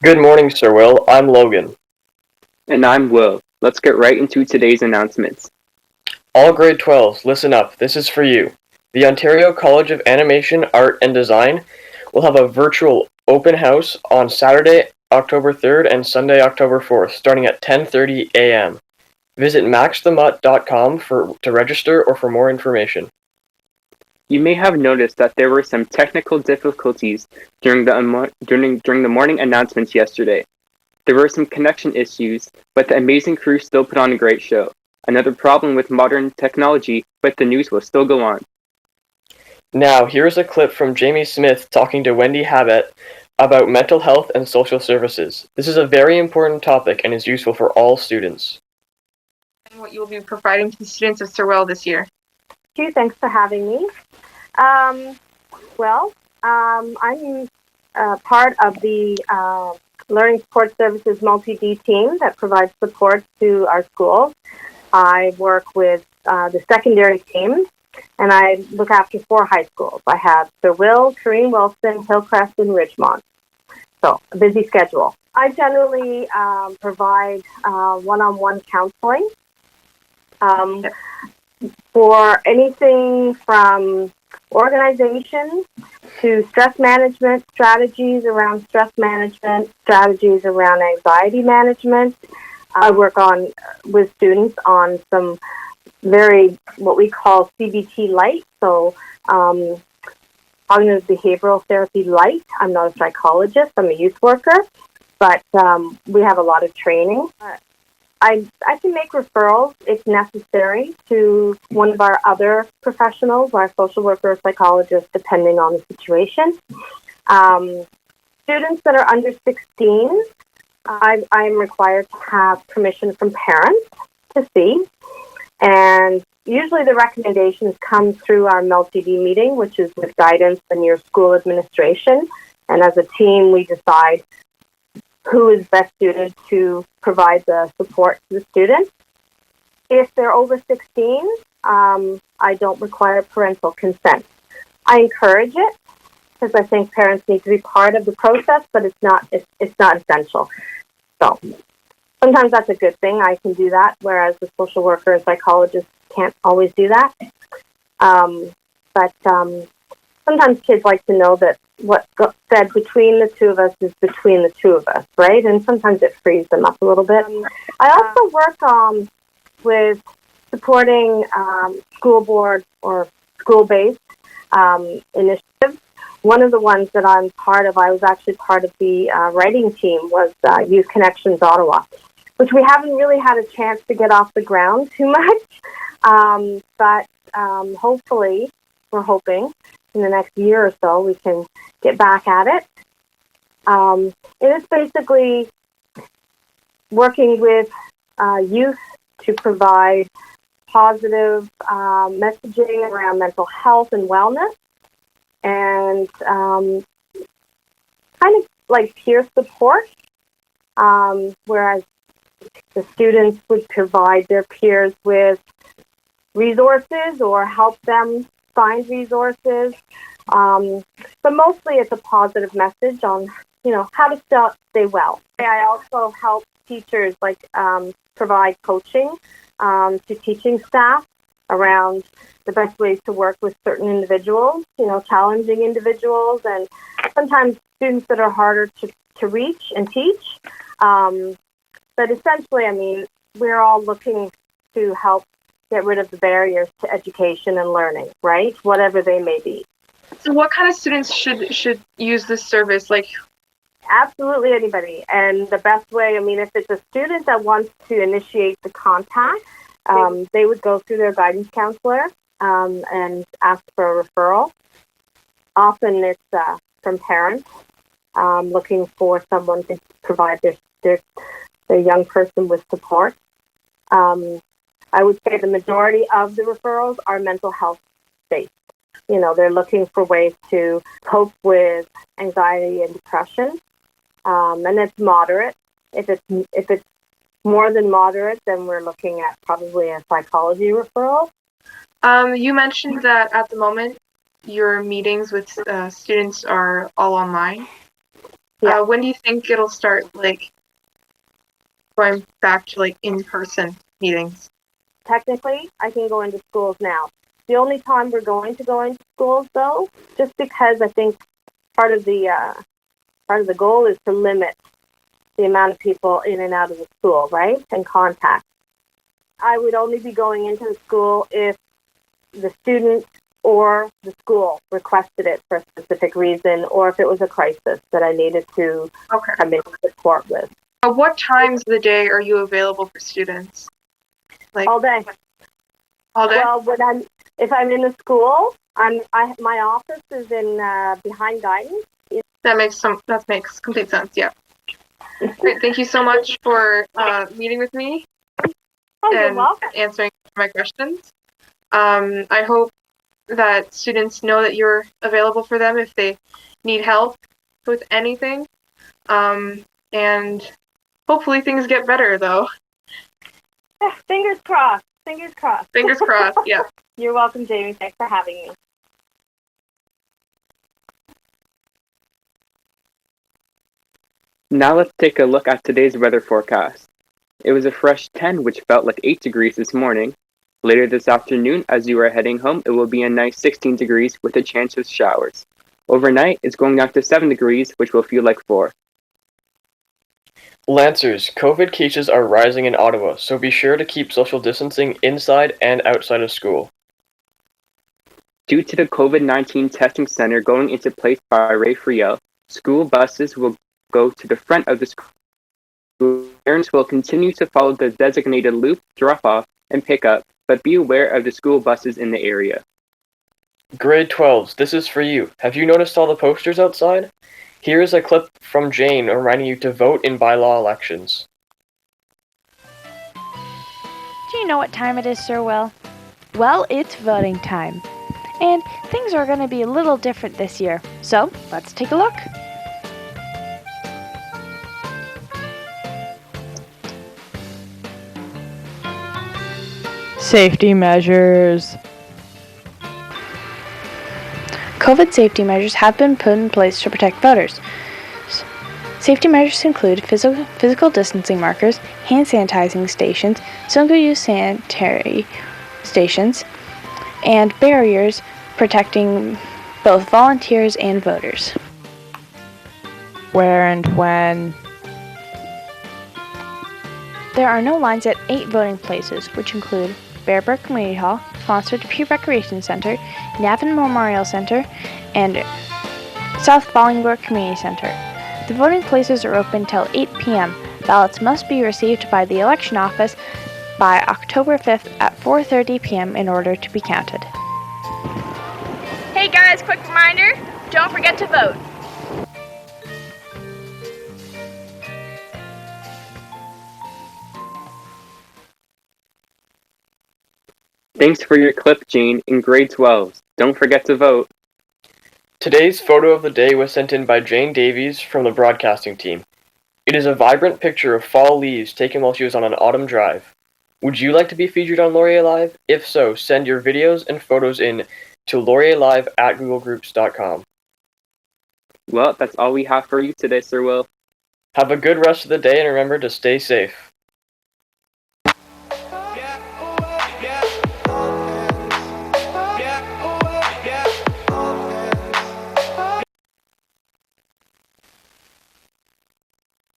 Good morning, Sir Will. I'm Logan. And I'm Will. Let's get right into today's announcements. All grade 12s, listen up. This is for you. The Ontario College of Animation, Art and Design will have a virtual open house on Saturday, October 3rd and Sunday, October 4th, starting at 10:30 a.m. Visit maxthemutt.com to register or for more information. You may have noticed that there were some technical difficulties during the morning announcements yesterday. There were some connection issues, but the amazing crew still put on a great show. Another problem with modern technology, but the news will still go on. Now, here's a clip from Jamie Smith talking to Wendy Habet about mental health and social services. This is a very important topic and is useful for all students. What you will be providing to the students of Sir Will this year. Thanks for having me. I'm part of the Learning Support Services Multi-D team that provides support to our schools. I work with the secondary team, and I look after 4 high schools. I have Sir Will, Kareem Wilson, Hillcrest, and Ridgemont. So, a busy schedule. I generally provide one-on-one counseling for anything from organization to stress management, strategies around stress management, strategies around anxiety management. I work with students on some what we call CBT light, so cognitive behavioral therapy light. I'm not a psychologist, I'm a youth worker, but we have a lot of training. I can make referrals if necessary to one of our other professionals, our social worker or psychologist, depending on the situation. Students that are under 16, I'm required to have permission from parents to see. And usually the recommendations come through our multi-D meeting, which is with guidance and your school administration. And as a team, we decide who is best suited to provide the support to the student. If they're over 16, I don't require parental consent. I encourage it because I think parents need to be part of the process, but it's not essential. So sometimes that's a good thing. I can do that, whereas the social worker and psychologist can't always do that. But sometimes kids like to know that what got said between the two of us is between the two of us, right? And sometimes it frees them up a little bit. I also work with supporting school board or school-based initiatives. One of the ones that I'm part of, I was actually part of the writing team, was Youth Connections Ottawa, which we haven't really had a chance to get off the ground too much. But hopefully, we're hoping, in the next year or so, we can get back at it. It is basically working with youth to provide positive messaging around mental health and wellness, and kind of like peer support, whereas the students would provide their peers with resources or help them find resources, but mostly it's a positive message on how to stay well. I also help teachers provide coaching to teaching staff around the best ways to work with certain individuals, challenging individuals, and sometimes students that are harder to reach and teach. But essentially, we're all looking to help get rid of the barriers to education and learning, right? Whatever they may be. So what kind of students should use this service? Absolutely anybody. And the best way, if it's a student that wants to initiate the contact, they would go through their guidance counselor and ask for a referral. Often it's from parents looking for someone to provide their young person with support. I would say the majority of the referrals are mental health based. They're looking for ways to cope with anxiety and depression, and it's moderate. If it's more than moderate, then we're looking at probably a psychology referral. You mentioned that at the moment your meetings with students are all online. Yeah. When do you think it'll start, like, going back to, like, in-person meetings? Technically, I can go into schools now. The only time we're going to go into schools, though, just because I think part of the goal is to limit the amount of people in and out of the school, right, and contact. I would only be going into the school if the student or the school requested it for a specific reason, or if it was a crisis that I needed to Okay. come in and support with. What times of the day are you available for students? Like All day. all day? Well, if I'm in the school, my office is in behind guidance. That makes complete sense. Yeah. Great. Thank you so much for meeting with me You're and welcome. answering my questions. I hope that students know that you're available for them if they need help with anything. And hopefully things get better, though. Fingers crossed. Fingers crossed. Fingers crossed. Yeah. You're welcome, Jamie. Thanks for having me. Now let's take a look at today's weather forecast. It was a fresh 10, which felt like 8 degrees this morning. Later this afternoon, as you are heading home, it will be a nice 16 degrees with a chance of showers. Overnight, it's going down to 7 degrees, which will feel like 4. Lancers, COVID cases are rising in Ottawa, so be sure to keep social distancing inside and outside of school. Due to the COVID-19 testing center going into place by Ray Friel, school buses will go to the front of the school. Parents will continue to follow the designated loop, drop-off, and pick-up, but be aware of the school buses in the area. Grade 12s, this is for you. Have you noticed all the posters outside? Here is a clip from Jane reminding you to vote in bylaw elections. Do you know what time it is, Sir Will? Well, it's voting time. And things are going to be a little different this year. So, let's take a look. Safety measures. COVID safety measures have been put in place to protect voters. Safety measures include physical distancing markers, hand sanitizing stations, single-use sanitary stations, and barriers protecting both volunteers and voters. Where and when? There are no lines at 8 voting places, which include Bearbrook Community Hall, Foster Depew Recreation Center, Navin Memorial Center, and South Bolingbroke Community Center. The voting places are open till 8 p.m. Ballots must be received by the election office by October 5th at 4:30 p.m. in order to be counted. Hey guys, quick reminder, don't forget to vote. Thanks for your clip, Jane, in grade 12. Don't forget to vote. Today's photo of the day was sent in by Jane Davies from the broadcasting team. It is a vibrant picture of fall leaves taken while she was on an autumn drive. Would you like to be featured on LaurierLive? If so, send your videos and photos in to LaurierLive@googlegroups.com. Well, that's all we have for you today, Sir Will. Have a good rest of the day and remember to stay safe.